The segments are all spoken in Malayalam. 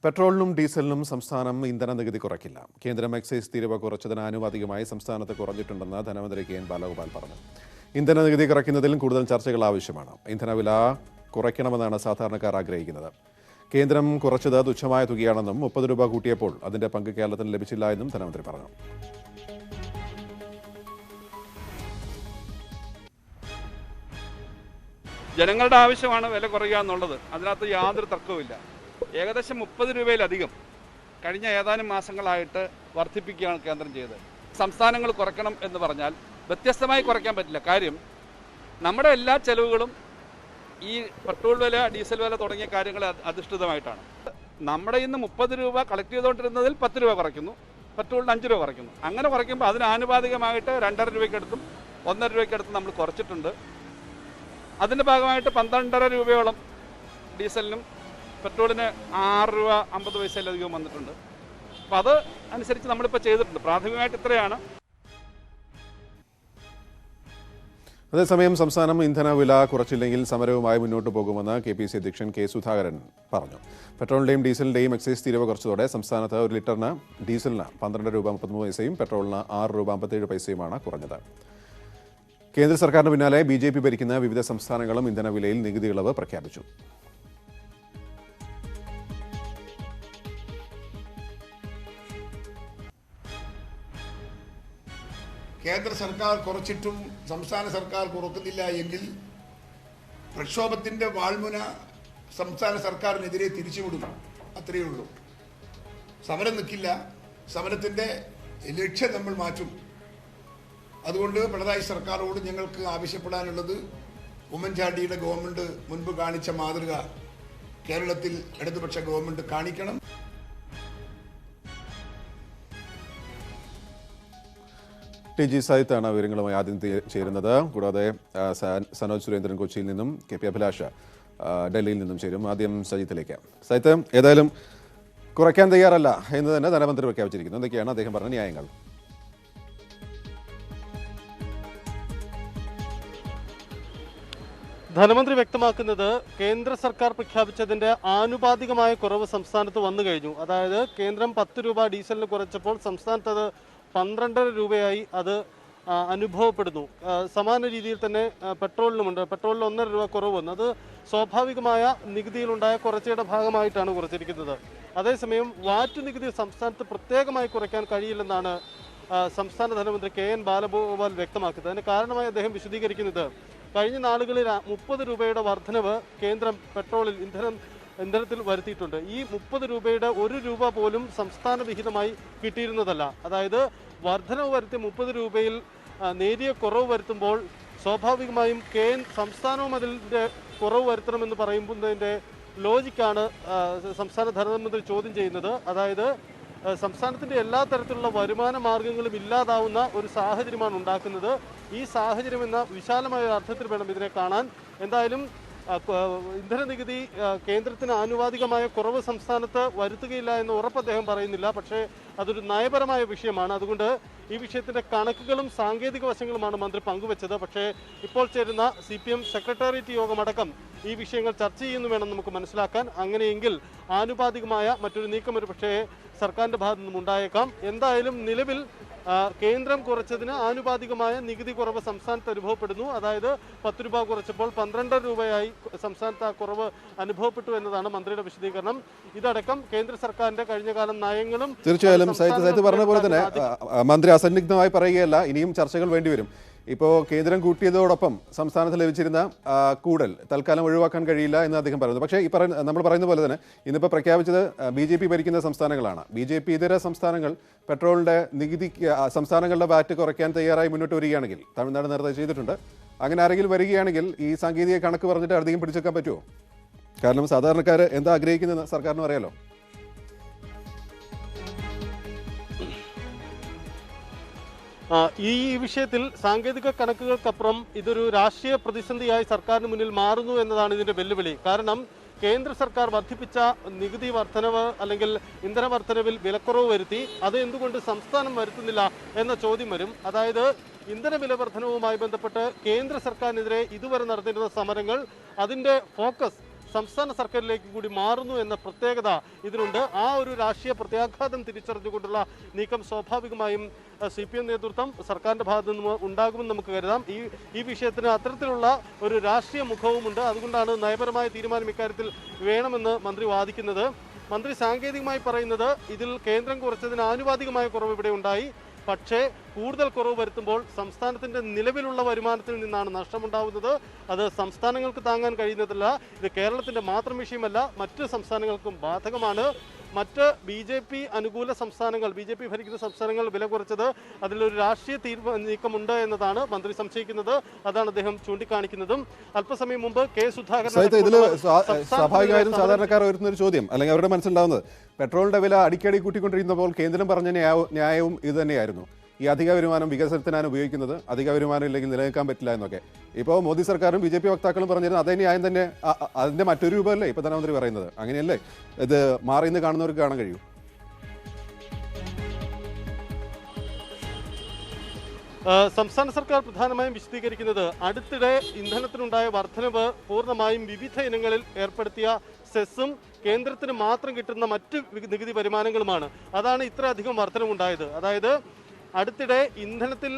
പെട്രോളിനും ഡീസലിനും സംസ്ഥാനം ഇന്ധന നികുതി കുറയ്ക്കില്ല. കേന്ദ്രം എക്സൈസ് തീരുവ കുറച്ചതിന് ആനുപാതികമായി സംസ്ഥാനത്ത് കുറഞ്ഞിട്ടുണ്ടെന്ന് ധനമന്ത്രി കെ എൻ ബാലഗോപാൽ പറഞ്ഞു. ഇന്ധന നികുതി കുറയ്ക്കുന്നതിൽ കൂടുതൽ ചർച്ചകൾ ആവശ്യമാണ്. ഇന്ധനവില കുറയ്ക്കണമെന്നാണ് സാധാരണക്കാർ ആഗ്രഹിക്കുന്നത്. കേന്ദ്രം കുറച്ചത് തുച്ഛമായ തുകയാണെന്നും 30 രൂപ കൂട്ടിയപ്പോൾ അതിന്റെ പങ്ക് കേരളത്തിന് ലഭിച്ചില്ല എന്നും ധനമന്ത്രി പറഞ്ഞു. ജനങ്ങളുടെ ആവശ്യമാണ് വില കുറയുക എന്നുള്ളത്. അതിനകത്ത് യാതൊരു തർക്കവുമില്ല. ഏകദേശം 30 രൂപയിലധികം കഴിഞ്ഞ ഏതാനും മാസങ്ങളായിട്ട് വർദ്ധിപ്പിക്കുകയാണ് കേന്ദ്രം ചെയ്തത്. സംസ്ഥാനങ്ങൾ കുറയ്ക്കണം എന്ന് പറഞ്ഞാൽ വ്യത്യസ്തമായി കുറയ്ക്കാൻ പറ്റില്ല. കാര്യം നമ്മുടെ എല്ലാ ചെലവുകളും ഈ പെട്രോൾ വില, ഡീസൽ വില തുടങ്ങിയ കാര്യങ്ങൾ അധിഷ്ഠിതമായിട്ടാണ്. നമ്മുടെ ഇന്ന് 30 രൂപ കളക്ട് ചെയ്തുകൊണ്ടിരുന്നതിൽ 10 രൂപ കുറയ്ക്കുന്നു, പെട്രോളിന് 5 രൂപ കുറയ്ക്കുന്നു. അങ്ങനെ കുറയ്ക്കുമ്പോൾ അതിന് ആനുപാതികമായിട്ട് 2.5 രൂപയ്ക്കടുത്തും 1.5 രൂപയ്ക്കടുത്തും നമ്മൾ കുറച്ചിട്ടുണ്ട്. അതിൻ്റെ ഭാഗമായിട്ട് 12.5 രൂപയോളം ഡീസലിനും പെട്രോളിന് 6 രൂപ 50 പൈസയിലധികം വന്നിട്ടുണ്ട്. അപ്പോൾ അത് അനുസരിച്ച് നമ്മളിപ്പോൾ ചെയ്തിട്ടുണ്ട്. പ്രാഥമികമായിട്ട് ഇത്രയാണ്. അതേസമയം സംസ്ഥാനം ഇന്ധന വില കുറച്ചില്ലെങ്കിൽ സമരവുമായി മുന്നോട്ട് പോകുമെന്ന് KPC അധ്യക്ഷൻ കെ സുധാകരൻ പറഞ്ഞു. പെട്രോളിന്റെയും ഡീസലിന്റെയും എക്സൈസ് തീരുവ കുറച്ചതോടെ സംസ്ഥാനത്ത് 1 ലിറ്ററിന് ഡീസലിന് 12 രൂപ 33 പൈസയും പെട്രോളിന് 6 രൂപ 57 പൈസയുമാണ് കുറഞ്ഞത്. കേന്ദ്ര സർക്കാരിന് പിന്നാലെ BJP ഭരിക്കുന്ന വിവിധ സംസ്ഥാനങ്ങളും ഇന്ധനവിലയിൽ നികുതി ഇളവ് പ്രഖ്യാപിച്ചു. കേന്ദ്ര സർക്കാർ കുറച്ചിട്ടും സംസ്ഥാന സർക്കാർ കുറക്കുന്നില്ല എങ്കിൽ പ്രക്ഷോഭത്തിൻ്റെ വാൾമുന സംസ്ഥാന സർക്കാരിനെതിരെ തിരിച്ചുവിടും. അത്രയേ ഉള്ളൂ. സമരം നിൽക്കില്ല. സമരത്തിൻ്റെ ലക്ഷ്യം നമ്മൾ മാറ്റും. അതുകൊണ്ട് പിണറായി സർക്കാരോട് ഞങ്ങൾക്ക് ആവശ്യപ്പെടാനുള്ളത്, ഉമ്മൻചാണ്ടിയുടെ ഗവൺമെൻറ് മുൻപ് കാണിച്ച മാതൃക കേരളത്തിൽ ഇടതുപക്ഷ ഗവൺമെൻറ് കാണിക്കണം. TG സജിത്താണ് വിവരങ്ങളുമായി ആദ്യം ചേരുന്നത്. കൂടാതെ സനോജ് സുരേന്ദ്രൻ കൊച്ചിയിൽ നിന്നും, KP അഭിലാഷ് ഡൽഹിയിൽ നിന്നും ചേരും. ആദ്യം സജിത്തിലേക്ക്. സജിത്ത്, ഏതായാലും കുറയ്ക്കാൻ തയ്യാറല്ല എന്ന് തന്നെ ധനമന്ത്രി പ്രഖ്യാപിച്ചിരിക്കുന്നു. എന്തൊക്കെയാണ് അദ്ദേഹം പറഞ്ഞ ന്യായങ്ങൾ? ധനമന്ത്രി വ്യക്തമാക്കുന്നത്, കേന്ദ്ര സർക്കാർ പ്രഖ്യാപിച്ചതിന്റെ ആനുപാതികമായ കുറവ് സംസ്ഥാനത്ത് വന്നു കഴിഞ്ഞു. അതായത് കേന്ദ്രം 10 രൂപ ഡീസലിന് കുറച്ചപ്പോൾ സംസ്ഥാനത്ത് അത് 12.5 രൂപയായി അത് അനുഭവപ്പെടുന്നു. സമാന രീതിയിൽ തന്നെ പെട്രോളിനുമുണ്ട്. പെട്രോളിന് 1.5 രൂപ കുറവ് വന്നു. അത് സ്വാഭാവികമായ നികുതിയിലുണ്ടായ കുറച്ചയുടെ ഭാഗമായിട്ടാണ് കുറച്ചിരിക്കുന്നത്. അതേസമയം വാറ്റ് നികുതി സംസ്ഥാനത്ത് പ്രത്യേകമായി കുറയ്ക്കാൻ കഴിയില്ലെന്നാണ് സംസ്ഥാന ധനമന്ത്രി KN ബാലഗോപാൽ വ്യക്തമാക്കുന്നത്. അതിന് കാരണമായി അദ്ദേഹം വിശദീകരിക്കുന്നത്, കഴിഞ്ഞ നാളുകളിൽ 30 രൂപയുടെ വർധനവ് കേന്ദ്രം പെട്രോളിൽ ഇന്ധനത്തിൽ വരുത്തിയിട്ടുണ്ട്. ഈ 30 രൂപയുടെ 1 രൂപ പോലും സംസ്ഥാന വിഹിതമായി കിട്ടിയിരുന്നതല്ല. അതായത് വർധനവ് വരുത്തി 30 രൂപയിൽ നേരിയ കുറവ് വരുത്തുമ്പോൾ സ്വാഭാവികമായും സംസ്ഥാനവും അതിൻ്റെ കുറവ് വരുത്തണമെന്ന് പറയുന്നതിൻ്റെ ലോജിക്കാണ് സംസ്ഥാന ധനമന്ത്രി ചോദ്യം ചെയ്യുന്നത്. അതായത് സംസ്ഥാനത്തിൻ്റെ എല്ലാ തരത്തിലുള്ള വരുമാന മാർഗങ്ങളും ഇല്ലാതാവുന്ന ഒരു സാഹചര്യമാണ് ഉണ്ടാക്കുന്നത്. ഈ സാഹചര്യം എന്ന വിശാലമായ അർത്ഥത്തിൽ വേണം ഇതിനെ കാണാൻ. എന്തായാലും ഇന്ധന നികുതി കേന്ദ്രത്തിന് ആനുപാതികമായ കുറവ് സംസ്ഥാനത്ത് വരുത്തുകയില്ല എന്ന് ഉറപ്പ് അദ്ദേഹം പറയുന്നില്ല. പക്ഷേ അതൊരു നയപരമായ വിഷയമാണ്. അതുകൊണ്ട് ഈ വിഷയത്തിൻ്റെ കണക്കുകളും സാങ്കേതിക വശങ്ങളുമാണ് മന്ത്രി പങ്കുവച്ചത്. പക്ഷേ ഇപ്പോൾ ചേരുന്ന CPM സെക്രട്ടേറിയറ്റ് യോഗമടക്കം ഈ വിഷയങ്ങൾ ചർച്ച ചെയ്യുന്നു വേണം നമുക്ക് മനസ്സിലാക്കാൻ. അങ്ങനെയെങ്കിൽ ആനുപാതികമായ മറ്റൊരു നീക്കം ഒരു പക്ഷേ സർക്കാരിൻ്റെ ഭാഗത്തു നിന്നും ഉണ്ടായേക്കാം. എന്തായാലും നിലവിൽ കേന്ദ്രം കുറച്ചതിന് ആനുപാതികമായ നികുതി കുറവ് സംസ്ഥാനത്ത് അനുഭവപ്പെടുന്നു. അതായത് 10 രൂപ കുറച്ചപ്പോൾ 12 രൂപയായി സംസ്ഥാനത്ത് ആ കുറവ് അനുഭവപ്പെട്ടു എന്നതാണ് മന്ത്രിയുടെ വിശദീകരണം. ഇതടക്കം കേന്ദ്ര സർക്കാരിന്റെ കഴിഞ്ഞകാല നയങ്ങളും തീർച്ചയായും സഹിത്ത് പറഞ്ഞ പോലെ തന്നെ മന്ത്രി അസന്നിഗ്ധമായി പറയുകയല്ല, ഇനിയും ചർച്ചകൾ വേണ്ടിവരും. ഇപ്പോൾ കേന്ദ്രം കൂട്ടിയതോടൊപ്പം സംസ്ഥാനത്ത് ലഭിച്ചിരുന്ന കൂടൽ തൽക്കാലം ഒഴിവാക്കാൻ കഴിയില്ല എന്ന് അദ്ദേഹം പറയുന്നു. പക്ഷേ നമ്മൾ പറയുന്ന പോലെ തന്നെ ഇന്നിപ്പോൾ പ്രഖ്യാപിച്ചത് BJP ഭരിക്കുന്ന സംസ്ഥാനങ്ങളാണ്. BJP ഇതര സംസ്ഥാനങ്ങൾ പെട്രോളിൻ്റെ നികുതി സംസ്ഥാനങ്ങളുടെ വാറ്റ് കുറയ്ക്കാൻ തയ്യാറായി മുന്നോട്ട് വരികയാണെങ്കിൽ, തമിഴ്നാട് നേരത്തെ ചെയ്തിട്ടുണ്ട്, അങ്ങനെ ആരെങ്കിലും വരികയാണെങ്കിൽ ഈ സാങ്കേതിക കണക്ക് പറഞ്ഞിട്ട് അധികം പിടിച്ചെടുക്കാൻ പറ്റുമോ? കാരണം സാധാരണക്കാർ എന്താ ആഗ്രഹിക്കുന്നത് സർക്കാരിനും അറിയാലോ. ഈ വിഷയത്തിൽ സാങ്കേതിക കണക്കുകൾക്കപ്പുറം ഇതൊരു രാഷ്ട്രീയ പ്രതിസന്ധിയായി സർക്കാരിന് മുന്നിൽ മാറുന്നു എന്നതാണ് ഇതിന്റെ വെല്ലുവിളി. കാരണം കേന്ദ്ര സർക്കാർ വർദ്ധിപ്പിച്ച നികുതി വർധനവ് അല്ലെങ്കിൽ ഇന്ധന വർധനവിൽ വിലക്കുറവ് വരുത്തി, അത് എന്തുകൊണ്ട് സംസ്ഥാനം വരുത്തുന്നില്ല എന്ന ചോദ്യം വരും. അതായത് ഇന്ധന വില വർധനവുമായി ബന്ധപ്പെട്ട് കേന്ദ്ര സർക്കാരിനെതിരെ ഇതുവരെ നടത്തിയിരുന്ന സമരങ്ങൾ, അതിൻ്റെ ഫോക്കസ് സംസ്ഥാന സർക്കാരിലേക്ക് കൂടി മാറുന്നു എന്ന പ്രത്യേകത ഇതിനുണ്ട്. ആ ഒരു രാഷ്ട്രീയ പ്രത്യാഘാതം തിരിച്ചറിഞ്ഞുകൊണ്ടുള്ള നീക്കം സ്വാഭാവികമായും CPM നേതൃത്വം സർക്കാരിൻ്റെ ഭാഗത്തു നിന്ന് ഉണ്ടാകുമെന്ന് നമുക്ക് കരുതാം. ഈ വിഷയത്തിന് അത്തരത്തിലുള്ള ഒരു രാഷ്ട്രീയ മുഖവുമുണ്ട്. അതുകൊണ്ടാണ് നയപരമായ തീരുമാനം ഇക്കാര്യത്തിൽ വേണമെന്ന് മന്ത്രി വാദിക്കുന്നത്. മന്ത്രി സാങ്കേതികമായി പറയുന്നത് ഇതിൽ കേന്ദ്രം കുറച്ചതിന് ആനുപാതികമായ കുറവ് ഇവിടെ ഉണ്ടായി. പക്ഷേ കൂടുതൽ കുറവ് വരുത്തുമ്പോൾ സംസ്ഥാനത്തിൻ്റെ നിലവിലുള്ള വരുമാനത്തിൽ നിന്നാണ് നഷ്ടമുണ്ടാവുന്നത്. അത് സംസ്ഥാനങ്ങൾക്ക് താങ്ങാൻ കഴിയുന്നതല്ല. ഇത് കേരളത്തിൻ്റെ മാത്രം വിഷയമല്ല, മറ്റ് സംസ്ഥാനങ്ങൾക്കും ബാധകമാണ്. മറ്റ് BJP അനുകൂല സംസ്ഥാനങ്ങൾ, BJP ഭരിക്കുന്ന സംസ്ഥാനങ്ങൾ വില കുറച്ചത് അതിലൊരു രാഷ്ട്രീയ നീക്കമുണ്ട് എന്നതാണ് മന്ത്രി സംശയിക്കുന്നത്. അതാണ് അദ്ദേഹം ചൂണ്ടിക്കാണിക്കുന്നതും. അല്പസമയം മുമ്പ് സുധാകരൻ സ്വാഭാവികമായും സാധാരണക്കാർ ഉയർത്തുന്ന ഒരു ചോദ്യം, അല്ലെങ്കിൽ അവരുടെ മനസ്സിലുണ്ടാവുന്നത്, പെട്രോളിന്റെ വില അടിക്കടി കൂട്ടിക്കൊണ്ടിരിക്കുന്നപ്പോൾ കേന്ദ്രം പറഞ്ഞ ന്യായവും ഇത് തന്നെയായിരുന്നു. ഈ അധിക വരുമാനം വികസനത്തിനാണ് ഉപയോഗിക്കുന്നത്, അധിക വരുമാനം ഇല്ലെങ്കിൽ നിലനിൽക്കാൻ പറ്റില്ല എന്നൊക്കെ. ഇപ്പോൾ മോദി സർക്കാരും BJP വക്താക്കളും പറഞ്ഞിരുന്നു അതേ ന്യായം തന്നെ, അതിന്റെ മറ്റൊരു രൂപമല്ലേ ഇപ്പോൾ ധനമന്ത്രി പറയുന്നത്. അങ്ങനെയല്ലേ ഇത് മാറിയെന്ന് കാണുന്നവർക്ക് കാണാൻ കഴിയൂ? സംസ്ഥാന സർക്കാർ പ്രധാനമായും വിശദീകരിക്കുന്നത് അടുത്തിടെ ഇന്ധനത്തിനുണ്ടായ വർധനവ് പൂർണ്ണമായും വിവിധ ഇനങ്ങളിൽ ഏർപ്പെടുത്തിയ സെസ്സും കേന്ദ്രത്തിന് മാത്രം കിട്ടുന്ന മറ്റ് നികുതി വരുമാനങ്ങളുമാണ്. അതാണ് ഇത്രയധികം വർധനവുണ്ടായത്. അതായത് അടുത്തിടെ ഇന്ധനത്തിൽ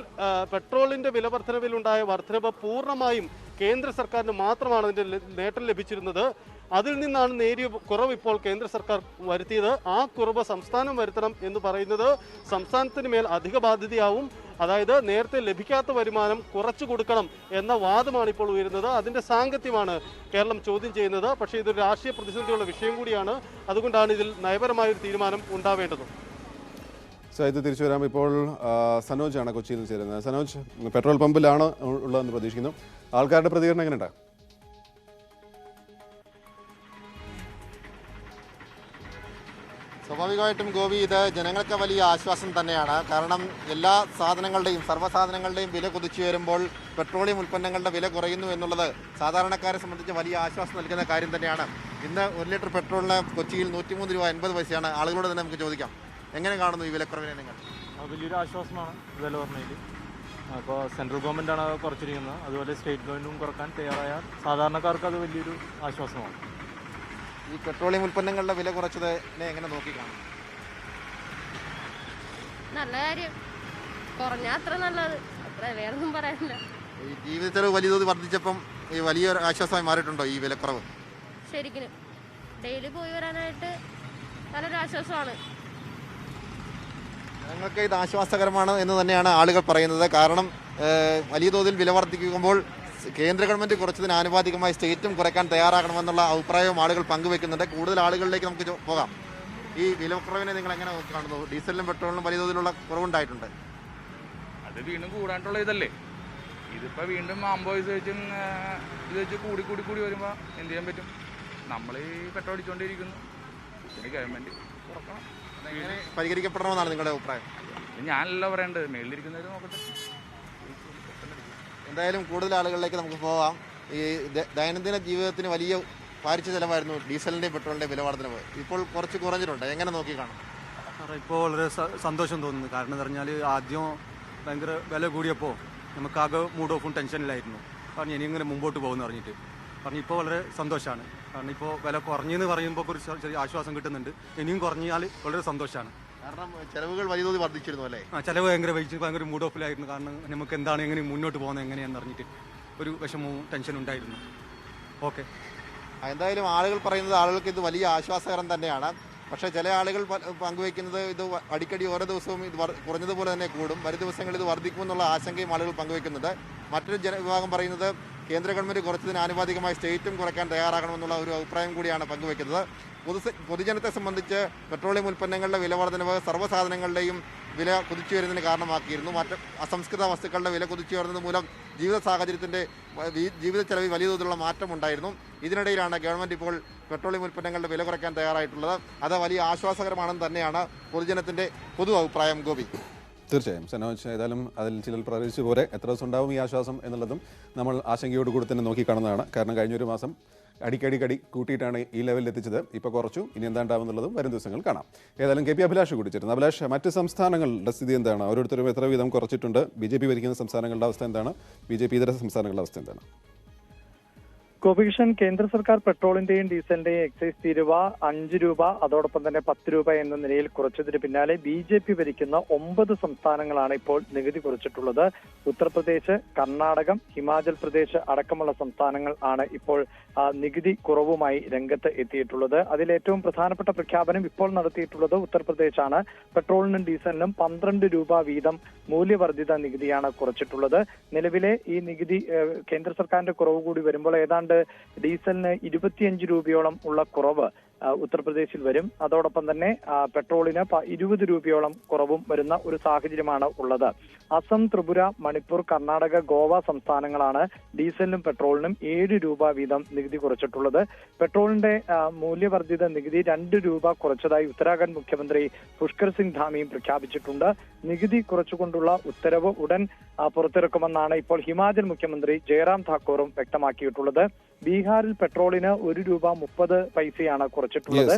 പെട്രോളിൻ്റെ വില വർധനവിലുണ്ടായ വർധനവ് പൂർണ്ണമായും കേന്ദ്ര സർക്കാരിന് മാത്രമാണ് അതിൻ്റെ നേട്ടം ലഭിച്ചിരുന്നത്. അതിൽ നിന്നാണ് നേരിയ കുറവ് ഇപ്പോൾ കേന്ദ്ര സർക്കാർ വരുത്തിയത്. ആ കുറവ് സംസ്ഥാനം വരുത്തണം എന്ന് പറയുന്നത് സംസ്ഥാനത്തിന് മേൽ അധിക ബാധ്യതയാവും. അതായത് നേരത്തെ ലഭിക്കാത്ത വരുമാനം കുറച്ചു കൊടുക്കണം എന്ന വാദമാണ് ഇപ്പോൾ ഉയരുന്നത്. അതിൻ്റെ സാങ്കത്യമാണ് കേരളം ചോദ്യം ചെയ്യുന്നത്. പക്ഷേ ഇതൊരു രാഷ്ട്രീയ പ്രതിസന്ധിയുള്ള വിഷയം കൂടിയാണ്. അതുകൊണ്ടാണ് ഇതിൽ നയപരമായൊരു തീരുമാനം ഉണ്ടാവേണ്ടത്. ഇത് തിരിച്ചു വരാം. ഇപ്പോൾ സനോജാണ് കൊച്ചിയിൽ നിന്ന് ചേരുന്നത്. സനോജ്, പെട്രോൾ പമ്പിലാണ് ഉള്ളതെന്ന് പ്രതീക്ഷിക്കുന്നു. ആൾക്കാരുടെ പ്രതികരണം എങ്ങനെയുണ്ട്? സ്വാഭാവികമായിട്ടും ഗോപി, ഇത് ജനങ്ങൾക്ക് വലിയ ആശ്വാസം തന്നെയാണ്. കാരണം എല്ലാ സാധനങ്ങളുടെയും സർവ്വസാധനങ്ങളുടെയും വില കുതിച്ചു വരുമ്പോൾ പെട്രോളിയം ഉൽപ്പന്നങ്ങളുടെ വില കുറയുന്നു എന്നുള്ളത് സാധാരണക്കാരെ സംബന്ധിച്ച് വലിയ ആശ്വാസം നൽകുന്ന കാര്യം തന്നെയാണ്. ഇന്ന് 1 ലിറ്റർ പെട്രോളിന് കൊച്ചിയിൽ 103 രൂപ 80 പൈസയാണ്. ആളുകളോട് തന്നെ നമുക്ക് ചോദിക്കാം, എങ്ങനെ കാണുന്നു ഈ വിലക്കുറവിനെ നിങ്ങൾ? വലിയൊരു ആശ്വാസമാണ് വില കുറഞ്ഞതിൽ. അപ്പോൾ സെൻട്രൽ ഗവൺമെൻറ്റാണ് കുറച്ചിരിക്കുന്നത്. അതുപോലെ സ്റ്റേറ്റ് ഗവൺമെൻറ്റും കുറക്കാൻ തയ്യാറായാൽ സാധാരണക്കാർക്ക് അത് വലിയൊരു ആശ്വാസമാണ്. ഈ പെട്രോളിയം ഉൽപ്പന്നങ്ങളുടെ വില കുറച്ചതിനെ എങ്ങനെ നോക്കിക്കാണും? നല്ല കാര്യം, കുറഞ്ഞാൽ അത്ര നല്ലത്, അത്ര വേറൊന്നും പറയാനില്ല. ഈ ജീവിത ചെലവ് വലിയ തോതിൽ വർദ്ധിച്ചപ്പം ഈ വലിയൊരു ആശ്വാസമായി മാറിയിട്ടുണ്ടോ ഈ വിലക്കുറവ്? ശരിക്കും ഡെയിലി പോയി വരാനായിട്ട് നല്ലൊരു ആശ്വാസമാണ്. ഞങ്ങൾക്ക് ഇത് ആശ്വാസകരമാണ് എന്ന് തന്നെയാണ് ആളുകൾ പറയുന്നത്. കാരണം വലിയ തോതിൽ വില വർദ്ധിക്കുമ്പോൾ കേന്ദ്ര ഗവൺമെൻറ് കുറച്ചതിന് ആനുപാതികമായി സ്റ്റേറ്റും കുറയ്ക്കാൻ തയ്യാറാകണമെന്നുള്ള അഭിപ്രായവും ആളുകൾ പങ്കുവെക്കുന്നുണ്ട്. കൂടുതൽ ആളുകളിലേക്ക് നമുക്ക് പോകാം. ഈ വിലക്കുറവിനെ നിങ്ങൾ എങ്ങനെ കാണുന്നു? ഡീസലിനും പെട്രോളിനും വലിയ തോതിലുള്ള കുറവുണ്ടായിട്ടുണ്ട്. അത് വീണ്ടും കൂടാനുള്ള ഇതല്ലേ. ഇതിപ്പോൾ വീണ്ടും 50 പൈസ വെച്ചും ഇത് വെച്ച് കൂടി വരുമ്പോൾ എന്ത് ചെയ്യാൻ പറ്റും? നമ്മൾ ഈ പെട്രോൾ അടിച്ചുകൊണ്ടിരിക്കുന്നു. പിന്നെ ഗവൺമെൻറ് കുറക്കണം. എങ്ങനെ പരിഹരിക്കപ്പെടണമെന്നാണ് നിങ്ങളുടെ അഭിപ്രായം? ഞാനല്ല പറയേണ്ടത്, മേളിലിരിക്കുന്നവർ നോക്കട്ടെ. എന്തായാലും കൂടുതൽ ആളുകളിലേക്ക് നമുക്ക് പോകാം. ഈ ദൈനംദിന ജീവിതത്തിന് വലിയ ഭാരിച്ച ചിലവായിരുന്നു ഡീസലിൻ്റെയും പെട്രോളിൻ്റെയും വില വർധനവ്. ഇപ്പോൾ കുറച്ച് കുറഞ്ഞിട്ടുണ്ട്. എങ്ങനെ നോക്കി കാണും? ഇപ്പോൾ വളരെ സന്തോഷം തോന്നുന്നു. കാരണം എന്ന് പറഞ്ഞാൽ ആദ്യം ഭയങ്കര വില കൂടിയപ്പോൾ നമുക്കാകെ മൂഡ് ഓഫും ടെൻഷനിലായിരുന്നു. കാരണം ഇനി ഇങ്ങനെ മുമ്പോട്ട് പോകുമെന്ന് പറഞ്ഞിട്ട് ഇപ്പോൾ വളരെ സന്തോഷമാണ്. കാരണം ഇപ്പോൾ വില കുറഞ്ഞെന്ന് പറയുമ്പോൾ ഒരു ചെറിയ ആശ്വാസം കിട്ടുന്നുണ്ട്. ഇനിയും കുറഞ്ഞാൽ വളരെ സന്തോഷമാണ്. കാരണം ചിലവുകൾ വലിയ തോതിൽ വർദ്ധിച്ചിരുന്നു അല്ലേ? ചിലവ് ഭയങ്കര മൂഡ് ഓഫിലായിരുന്നു. കാരണം നമുക്ക് എന്താണ് എങ്ങനെ മുന്നോട്ട് പോകുന്നത് എങ്ങനെയാണെന്ന് പറഞ്ഞിട്ട് ഒരു വിഷമവും ടെൻഷനും ഉണ്ടായിരുന്നു. ഓക്കെ, എന്തായാലും ആളുകൾ പറയുന്നത് ആളുകൾക്ക് ഇത് വലിയ ആശ്വാസകരം തന്നെയാണ്. പക്ഷേ ചില ആളുകൾ പങ്കുവയ്ക്കുന്നത് ഇത് അടിക്കടി ഓരോ ദിവസവും ഇത് കുറഞ്ഞതുപോലെ തന്നെ കൂടും, വരും ദിവസങ്ങളിൽ ഇത് വർദ്ധിക്കുമെന്നുള്ള ആശങ്കയും ആളുകൾ പങ്കുവയ്ക്കുന്നുണ്ട്. മറ്റൊരു ജനവിഭാഗം പറയുന്നത് കേന്ദ്ര ഗവൺമെൻറ് കുറച്ചതിന് ആനുപാതികമായി സ്റ്റേറ്റും കുറയ്ക്കാൻ തയ്യാറാകണമെന്നുള്ള ഒരു അഭിപ്രായം കൂടിയാണ് പങ്കുവയ്ക്കുന്നത്. പൊതുജനത്തെ സംബന്ധിച്ച് പെട്രോളിയം ഉൽപ്പന്നങ്ങളുടെ വില വർധനവ് സർവ്വസാധനങ്ങളുടെയും വില കുതിച്ചു വരുന്നതിന് കാരണമാക്കിയിരുന്നു. മറ്റ് അസംസ്കൃത വസ്തുക്കളുടെ വില കുതിച്ചു വരുന്നത് മൂലം ജീവിത ചെലവിൽ വലിയ തോതിലുള്ള മാറ്റമുണ്ടായിരുന്നു. ഇതിനിടയിലാണ് ഗവൺമെൻറ് ഇപ്പോൾ പെട്രോളിയം ഉൽപ്പന്നങ്ങളുടെ വില കുറയ്ക്കാൻ തയ്യാറായിട്ടുള്ളത്. അത് വലിയ ആശ്വാസകരമാണെന്ന് തന്നെയാണ് പൊതുജനത്തിൻ്റെ പൊതു അഭിപ്രായം. ഗോപി, തീർച്ചയായും സനോജ്, ഏതായാലും അതിൽ ചിലർ പ്രവചിച്ച പോലെ എത്ര ദിവസം ഉണ്ടാവും ഈ ആശ്വാസം എന്നുള്ളതും നമ്മൾ ആശങ്കയോട് കൂടി തന്നെ നോക്കിക്കാണുന്നതാണ്. കാരണം കഴിഞ്ഞൊരു മാസം അടിക്കടി കൂട്ടിയിട്ടാണ് ഈ ലെവലിൽ എത്തിച്ചത്. ഇപ്പോൾ കുറച്ചു, ഇനി എന്താ ഉണ്ടാവുന്നുള്ളതും വരും ദിവസങ്ങൾ കാണാം. ഏതായാലും KP അഭിലാഷ് കൂടി ചേരുന്നു. അഭിലാഷ്, മറ്റ് സംസ്ഥാനങ്ങളുടെ സ്ഥിതി എന്താണ്? ഓരോരുത്തരും എത്ര വീതം കുറച്ചിട്ടുണ്ട്? BJP ഭരിക്കുന്ന സംസ്ഥാനങ്ങളുടെ അവസ്ഥ എന്താണ്? BJP ഇതര സംസ്ഥാനങ്ങളുടെ അവസ്ഥ എന്താണ്? ഗോപികൃഷ്ണൻ, കേന്ദ്ര സർക്കാർ പെട്രോളിന്റെയും ഡീസലിന്റെയും എക്സൈസ് തീരുവ 5 രൂപ അതോടൊപ്പം തന്നെ 10 രൂപ എന്ന നിലയിൽ കുറച്ചതിന് പിന്നാലെ BJP ഭരിക്കുന്ന 9 സംസ്ഥാനങ്ങളാണ് ഇപ്പോൾ നികുതി കുറച്ചിട്ടുള്ളത്. ഉത്തർപ്രദേശ്, കർണാടകം, ഹിമാചൽ പ്രദേശ് അടക്കമുള്ള സംസ്ഥാനങ്ങൾ ആണ് ഇപ്പോൾ നികുതി കുറവുമായി രംഗത്ത് എത്തിയിട്ടുള്ളത്. അതിലേറ്റവും പ്രധാനപ്പെട്ട പ്രഖ്യാപനം ഇപ്പോൾ നടത്തിയിട്ടുള്ളത് ഉത്തർപ്രദേശാണ്. പെട്രോളിനും ഡീസലിനും 12 രൂപ വീതം മൂല്യവർദ്ധിത നികുതിയാണ് കുറച്ചിട്ടുള്ളത്. നിലവിലെ ഈ നികുതി കേന്ദ്ര സർക്കാരിന്റെ കുറവ് കൂടി വരുമ്പോൾ ഏതാണ്ട് ഡീസലിന് 25 രൂപയോളം ഉള്ള കുറവ് ഉത്തർപ്രദേശിൽ വരും. അതോടൊപ്പം തന്നെ പെട്രോളിന് 20 രൂപയോളം കുറവും വരുന്ന ഒരു സാഹചര്യമാണ് ഉള്ളത്. അസം, ത്രിപുര, മണിപ്പൂർ, കർണാടക, ഗോവ സംസ്ഥാനങ്ങളാണ് ഡീസലിനും പെട്രോളിനും 7 രൂപ വീതം നികുതി കുറച്ചിട്ടുള്ളത്. പെട്രോളിന്റെ മൂല്യവർദ്ധിത നികുതി 2 രൂപ കുറച്ചതായി ഉത്തരാഖണ്ഡ് മുഖ്യമന്ത്രി പുഷ്കർ സിംഗ് ധാമിയും പ്രഖ്യാപിച്ചിട്ടുണ്ട്. നികുതി കുറച്ചുകൊണ്ടുള്ള ഉത്തരവ് ഉടൻ പുറത്തിറക്കുമെന്നാണ് ഇപ്പോൾ ഹിമാചൽ മുഖ്യമന്ത്രി ജയറാം താക്കൂറും വ്യക്തമാക്കിയിട്ടുള്ളത്. ബീഹാറിൽ പെട്രോളിന് 1 രൂപ 30 പൈസയാണ് കുറച്ചിട്ടുള്ളത്.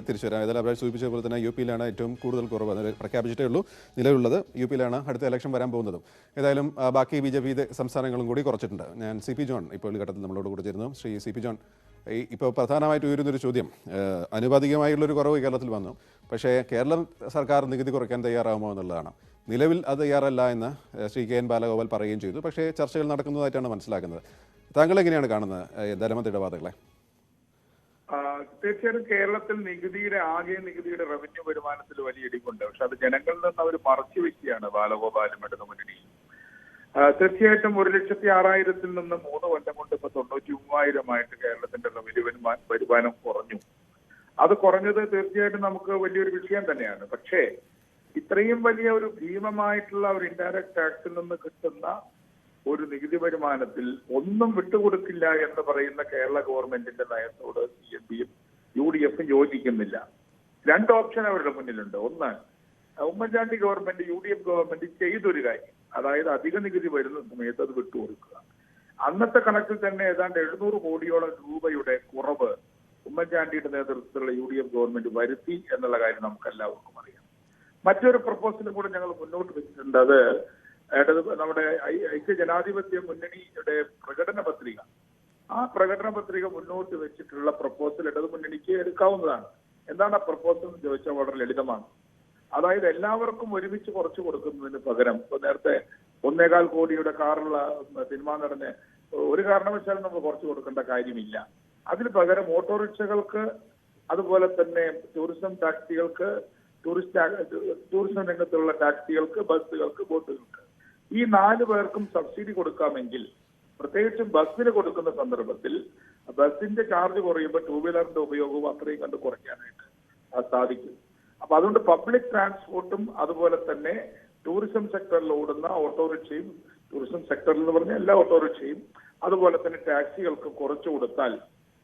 തിരിച്ചു വരാം. ഏതായാലും അഭിലാഷ് സൂചിപ്പിച്ച പോലെ തന്നെ UP-യിലാണ് ഏറ്റവും കൂടുതൽ കുറവ് പ്രഖ്യാപിച്ചിട്ടേ ഉള്ളൂ നിലവിലുള്ളത്. UP-യിലാണ് അടുത്ത ഇലക്ഷൻ വരാൻ പോകുന്നതും. ഏതായാലും ബാക്കി BJP സംസ്ഥാനങ്ങളും കൂടി കുറച്ചിട്ടുണ്ട്. ഞാൻ CP ജോൺ ഇപ്പോൾ ഈ ഘട്ടത്തിൽ നമ്മളോട് കൂടി ചേരുന്നു. ശ്രീ CP ജോൺ, ഇപ്പോൾ പ്രധാനമായിട്ട് ഉയരുന്നൊരു ചോദ്യം, ആനുപാതികമായുള്ളൊരു കുറവ് കേരളത്തിൽ വന്നു, പക്ഷേ കേരള സർക്കാർ നികുതി കുറയ്ക്കാൻ തയ്യാറാകുമോ എന്നുള്ളതാണ്. നിലവിൽ അത് തയ്യാറല്ല എന്ന് ശ്രീ KN ബാലഗോപാൽ പറയുകയും ചെയ്തു. പക്ഷേ ചർച്ചകൾ നടക്കുന്നതായിട്ടാണ് മനസ്സിലാക്കുന്നത്. താങ്കൾ എങ്ങനെയാണ് കാണുന്നത് ധനമന്ത്രിയുടെ വാദങ്ങളെ? തീർച്ചയായിട്ടും കേരളത്തിൽ ആകെ നികുതിയുടെ റവന്യൂ വരുമാനത്തിൽ വലിയ ഇടിവുണ്ട്. പക്ഷെ അത് ജനങ്ങളിൽ നിന്ന് അവർ മറച്ചു വെക്കുകയാണ് ബാലഗോപാലും ഇടതു മുന്നണിയും. തീർച്ചയായിട്ടും 1,06,000-ൽ നിന്ന് 3 കൊല്ലം കൊണ്ട് ഇപ്പൊ 93,000 കേരളത്തിന്റെ റവന്യൂ വരുമാനം കുറഞ്ഞു. അത് കുറഞ്ഞത് തീർച്ചയായിട്ടും നമുക്ക് വലിയൊരു വിഷയം തന്നെയാണ്. പക്ഷേ ഇത്രയും വലിയ ഒരു ഭീമമായിട്ടുള്ള ഒരു ഇൻഡയറക്ട് ടാക്സിൽ നിന്ന് കിട്ടുന്ന ഒരു നികുതി വരുമാനത്തിൽ ഒന്നും വിട്ടുകൊടുക്കില്ല എന്ന് പറയുന്ന കേരള ഗവൺമെന്റിന്റെ നയത്തോട് CNBയും UDFും യോജിക്കുന്നില്ല. 2 ഓപ്ഷൻ അവരുടെ മുന്നിലുണ്ട്. ഒന്ന്, ഉമ്മൻചാണ്ടി ഗവൺമെന്റ് UDF ഗവൺമെന്റ് ചെയ്തൊരു കാര്യം, അതായത് അധിക നികുതി വരുന്ന സമയത്ത് അത് വിട്ടുകൊടുക്കുക. അന്നത്തെ കണക്കിൽ തന്നെ ഏതാണ്ട് 700 കോടിയോളം രൂപയുടെ കുറവ് ഉമ്മൻചാണ്ടിയുടെ നേതൃത്വത്തിലുള്ള UDF ഗവൺമെന്റ് വരുത്തി എന്നുള്ള കാര്യം നമുക്ക് എല്ലാവർക്കും അറിയാം. മറ്റൊരു പ്രപ്പോസലും കൂടെ ഞങ്ങൾ മുന്നോട്ട് വെച്ചിട്ടുണ്ട്. അത് നമ്മുടെ ഐക്യ ജനാധിപത്യ മുന്നണിയുടെ പ്രകടന പത്രിക, ആ പ്രകടന പത്രിക മുന്നോട്ട് വെച്ചിട്ടുള്ള പ്രപ്പോസൽ ഇടതു മുന്നണിക്ക് എടുക്കാവുന്നതാണ്. എന്താണ് ആ പ്രപ്പോസൽ എന്ന് ചോദിച്ചാൽ വളരെ ലളിതമാണ്. അതായത് എല്ലാവർക്കും ഒരുമിച്ച് കുറച്ച് കൊടുക്കുന്നതിന് പകരം, ഇപ്പൊ നേരത്തെ 1.25 കോടിയുടെ കാറുള്ള സിനിമാ നടന് ഒരു കാരണവശാലും നമ്മൾ കുറച്ച് കൊടുക്കേണ്ട കാര്യമില്ല. അതിന് പകരം ഓട്ടോറിക്ഷകൾക്ക്, അതുപോലെ തന്നെ ടൂറിസം ടാക്സികൾക്ക്, ടൂറിസം രംഗത്തുള്ള ടാക്സികൾക്ക്, ബസ്സുകൾക്ക്, ബോട്ടുകൾക്ക്, ഈ 4 പേർക്കും സബ്സിഡി കൊടുക്കാമെങ്കിൽ, പ്രത്യേകിച്ചും ബസ്സിന് കൊടുക്കുന്ന സന്ദർഭത്തിൽ ബസ്സിന്റെ ചാർജ് കുറയുമ്പോൾ 2 വീലറിന്റെ ഉപയോഗവും അത്രയും കണ്ട് കുറയ്ക്കാനായിട്ട് സാധിക്കും. അപ്പൊ അതുകൊണ്ട് പബ്ലിക് ട്രാൻസ്പോർട്ടും അതുപോലെ തന്നെ ടൂറിസം സെക്ടറിൽ ഓടുന്ന ഓട്ടോറിക്ഷയും, ടൂറിസം സെക്ടറിൽ എന്ന് പറഞ്ഞ എല്ലാ ഓട്ടോറിക്ഷയും അതുപോലെ തന്നെ ടാക്സികൾക്ക് കുറച്ചു കൊടുത്താൽ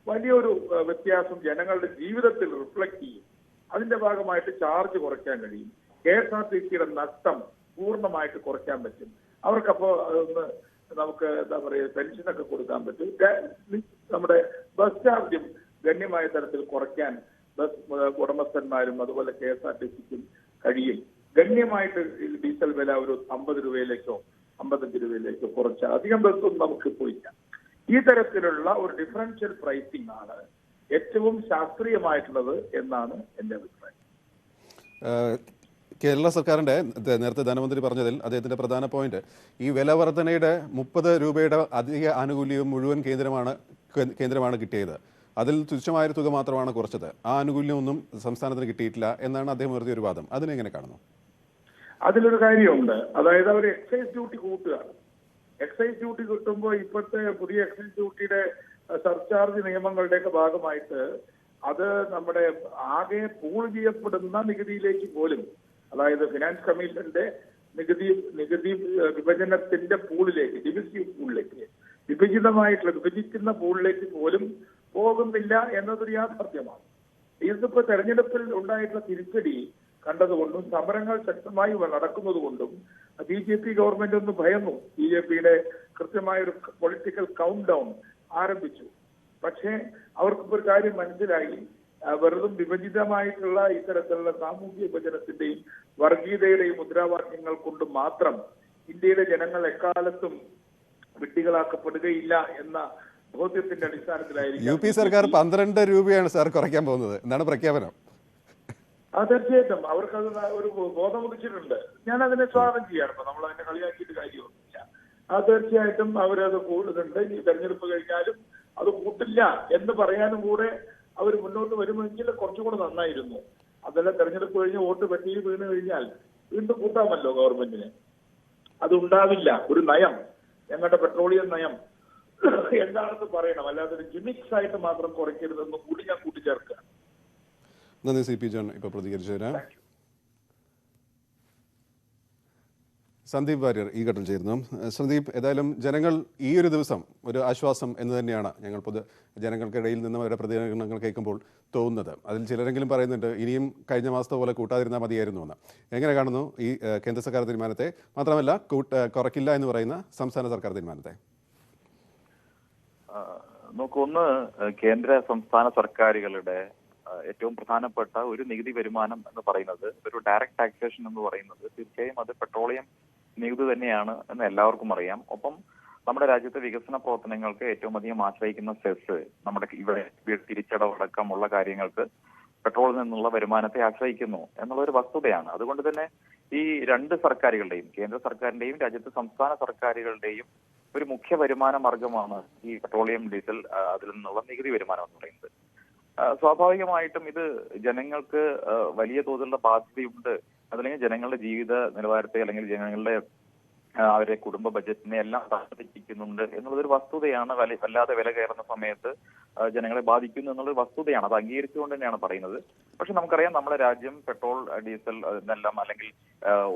വലിയൊരു വ്യത്യാസം ജനങ്ങളുടെ ജീവിതത്തിൽ റിഫ്ലക്ട് ചെയ്യും. അതിന്റെ ഭാഗമായിട്ട് ചാർജ് കുറയ്ക്കാൻ കഴിയും. KSRTCയുടെ നഷ്ടം പൂർണ്ണമായിട്ട് കുറയ്ക്കാൻ പറ്റും. അവർക്കപ്പോ അതൊന്ന് നമുക്ക് എന്താ പറയുക, പെൻഷനൊക്കെ കൊടുക്കാൻ പറ്റും. നമ്മുടെ ബസ് ചാർജും ഗണ്യമായ തരത്തിൽ കുറയ്ക്കാൻ ബസ് ഉടമസ്ഥന്മാരും അതുപോലെ KSRTCക്കും കഴിയും. ഗണ്യമായിട്ട് ഡീസൽ വില ഒരു 50 രൂപയിലേക്കോ 55 രൂപയിലേക്കോ കുറച്ചാൽ അധികം ബസ്സൊന്നും നമുക്കിപ്പോൾ ഇല്ല. ഈ തരത്തിലുള്ള ഒരു ഡിഫറൻഷ്യൽ പ്രൈസിംഗ് ആണ് ഏറ്റവും ശാസ്ത്രീയമായിട്ടുള്ളത് എന്നാണ് എന്റെ അഭിപ്രായം. കേരള സർക്കാരിൻ്റെ നേരത്തെ ധനമന്ത്രി പറഞ്ഞതിൽ അദ്ദേഹത്തിൻ്റെ പ്രധാന പോയിന്റ്, ഈ വില വർധനയുടെ 30 രൂപയുടെ അധിക ആനുകൂല്യവും മുഴുവൻ കേന്ദ്രമാണ് കിട്ടിയത്. അതിൽ തുച്ഛമായൊരു തുക മാത്രമാണ് കുറച്ചത്. ആ ആനുകൂല്യമൊന്നും സംസ്ഥാനത്തിന് കിട്ടിയിട്ടില്ല എന്നാണ് അദ്ദേഹം ഉയർത്തിയ ഒരു വാദം. അതിനെങ്ങനെ കാണുന്നു? അതിലൊരു കാര്യമുണ്ട്. അതായത് അവർ എക്സൈസ് ഡ്യൂട്ടി കൂട്ടുകയാണ്. എക്സൈസ് ഡ്യൂട്ടി കിട്ടുമ്പോൾ ഇപ്പോഴത്തെ പുതിയ എക്സൈസ് ഡ്യൂട്ടിയുടെ സർചാർജ് നിയമങ്ങളുടെയൊക്കെ ഭാഗമായിട്ട് അത് നമ്മുടെ ആകെ പൂൾ ചെയ്യപ്പെടുന്ന നികുതിയിലേക്ക് പോലും, അതായത് ഫിനാൻസ് കമ്മീഷന്റെ നികുതി വിഭജനത്തിന്റെ പൂളിലേക്ക്, ഡിവിസീവ് പൂളിലേക്ക്, വിഭജിക്കുന്ന പൂളിലേക്ക് പോലും പോകുന്നില്ല എന്നതൊരു യാഥാർത്ഥ്യമാണ്. ഇതിപ്പോ തെരഞ്ഞെടുപ്പിൽ ഉണ്ടായിട്ടുള്ള തിരിച്ചടി കണ്ടതുകൊണ്ടും സമരങ്ങൾ ശക്തമായി നടക്കുന്നതുകൊണ്ടും BJP ഗവൺമെന്റ് ഒന്ന് ഭയന്നു. BJPയുടെ കൃത്യമായൊരു പൊളിറ്റിക്കൽ കൗണ്ട് ഡൗൺ ആരംഭിച്ചു. പക്ഷേ അവർക്കിപ്പോ ഒരു കാര്യം മനസ്സിലായി, വെറുതും വിഭജിതമായിട്ടുള്ള ഇത്തരത്തിലുള്ള സാമൂഹ്യ വിഭജനത്തിന്റെയും വർഗീയതയുടെയും മുദ്രാവാക്യങ്ങൾ കൊണ്ട് മാത്രം ഇന്ത്യയിലെ ജനങ്ങൾ എക്കാലത്തും വിഡ്ഢികളാക്കപ്പെടുകയില്ല എന്ന ബോധ്യത്തിന്റെ അടിസ്ഥാനത്തിലായിരിക്കും. UP സർക്കാർ 12 രൂപയാണ് സാർ കുറയ്ക്കാൻ പോകുന്നത് എന്നാണ് പ്രഖ്യാപനം. തീർച്ചയായിട്ടും അവർക്കത് ഒരു ബോധം ഉദിച്ചിട്ടുണ്ട്. ഞാൻ അതിനെ സ്വാഗതം ചെയ്യാണ്. ഇപ്പൊ നമ്മൾ അതിനെ കളിയാക്കിയിട്ട് കാര്യമൊന്നുമില്ല. തീർച്ചയായിട്ടും അവരത് കൂടുന്നുണ്ട്. ഈ തെരഞ്ഞെടുപ്പ് കഴിഞ്ഞാലും അത് കൂട്ടില്ല എന്ന് പറയാനും കൂടെ അവർ മുന്നോട്ട് വരുമെങ്കിൽ കുറച്ചുകൂടെ നന്നായിരുന്നു. അതെല്ലാം തെരഞ്ഞെടുപ്പ് കഴിഞ്ഞ് വോട്ട് പെട്ടിയിൽ വീണ് കഴിഞ്ഞാൽ വീണ്ടും കൂട്ടാമല്ലോ ഗവൺമെന്റിന്. അതുണ്ടാവില്ല. ഒരു നയം, ഞങ്ങളുടെ പെട്രോളിയം നയം എന്താണെന്ന് പറയണം. അല്ലാതെ ഒരു ജിമിക്സ് ആയിട്ട് മാത്രം കുറയ്ക്കരുതെന്ന് കൂടി ഞാൻ കൂട്ടിച്ചേർക്കുക. നന്ദി CP ജോൺ ഇപ്പോൾ പ്രതികരിച്ചതിന്. സന്ദീപ് വാര്യർ ഈ ഘട്ടം ചേരുന്നു. സന്ദീപ്, ഏതായാലും ജനങ്ങൾ ഈ ഒരു ദിവസം ഒരു ആശ്വാസം എന്ന് തന്നെയാണ് ഞങ്ങൾ ജനങ്ങൾക്കിടയിൽ നിന്നും അവരുടെ പ്രതികരണങ്ങൾ കേൾക്കുമ്പോൾ തോന്നുന്നത്. അതിൽ ചിലരെങ്കിലും പറയുന്നുണ്ട് ഇനിയും കഴിഞ്ഞ മാസത്തെ പോലെ കൂട്ടാതിരുന്നാൽ മതിയായിരുന്നു എന്ന്. എങ്ങനെ കാണുന്നു ഈ കേന്ദ്ര സർക്കാർ തീരുമാനത്തെ, മാത്രമല്ല കുറയ്ക്കില്ല എന്ന് പറയുന്ന സംസ്ഥാന സർക്കാർ തീരുമാനത്തെ? നോക്കൊന്ന്, കേന്ദ്ര സംസ്ഥാന സർക്കാരുകളുടെ ഏറ്റവും പ്രധാനപ്പെട്ട ഒരു നികുതി വരുമാനം എന്ന് പറയുന്നത്, ഒരു ഡയറക്ട് ടാക്സേഷൻ എന്ന് പറയുന്നത് തീർച്ചയായും അത് പെട്രോളിയം നികുതി തന്നെയാണ് എന്ന് എല്ലാവർക്കും അറിയാം. ഒപ്പം നമ്മുടെ രാജ്യത്തെ വികസന പ്രവർത്തനങ്ങൾക്ക് ഏറ്റവും അധികം ആശ്രയിക്കുന്ന സെസ്, നമ്മുടെ ഇവിടെ തിരിച്ചടവടക്കമുള്ള കാര്യങ്ങൾക്ക് പെട്രോളിൽ നിന്നുള്ള വരുമാനത്തെ ആശ്രയിക്കുന്നു എന്നുള്ള ഒരു വസ്തുതയാണ്. അതുകൊണ്ട് തന്നെ ഈ രണ്ട് സർക്കാരുകളുടെയും, കേന്ദ്ര സർക്കാരിന്റെയും രാജ്യത്തെ സംസ്ഥാന സർക്കാരുകളുടെയും ഒരു മുഖ്യ വരുമാന മാർഗമാണ് ഈ പെട്രോളിയം, ഡീസൽ, അതിൽ നിന്നുള്ള നികുതി വരുമാനം എന്ന് പറയുന്നത്. സ്വാഭാവികമായിട്ടും ഇത് ജനങ്ങൾക്ക് വലിയ തോതിലുള്ള ബാധ്യതയുണ്ട്. അതല്ലെങ്കിൽ ജനങ്ങളുടെ ജീവിത നിലവാരത്തെ അല്ലെങ്കിൽ ജനങ്ങളുടെ അവരുടെ കുടുംബ ബജറ്റിനെ എല്ലാം ബാധിക്കുന്നുണ്ട് എന്നുള്ളതൊരു വസ്തുതയാണ്. വല്ലാതെ വില കയറുന്ന സമയത്ത് ജനങ്ങളെ ബാധിക്കുന്നു എന്നുള്ളൊരു വസ്തുതയാണ്. അത് അംഗീകരിച്ചുകൊണ്ട് തന്നെയാണ് പറയുന്നത്. പക്ഷെ നമുക്കറിയാം നമ്മുടെ രാജ്യം പെട്രോൾ, ഡീസൽ എന്നെല്ലാം അല്ലെങ്കിൽ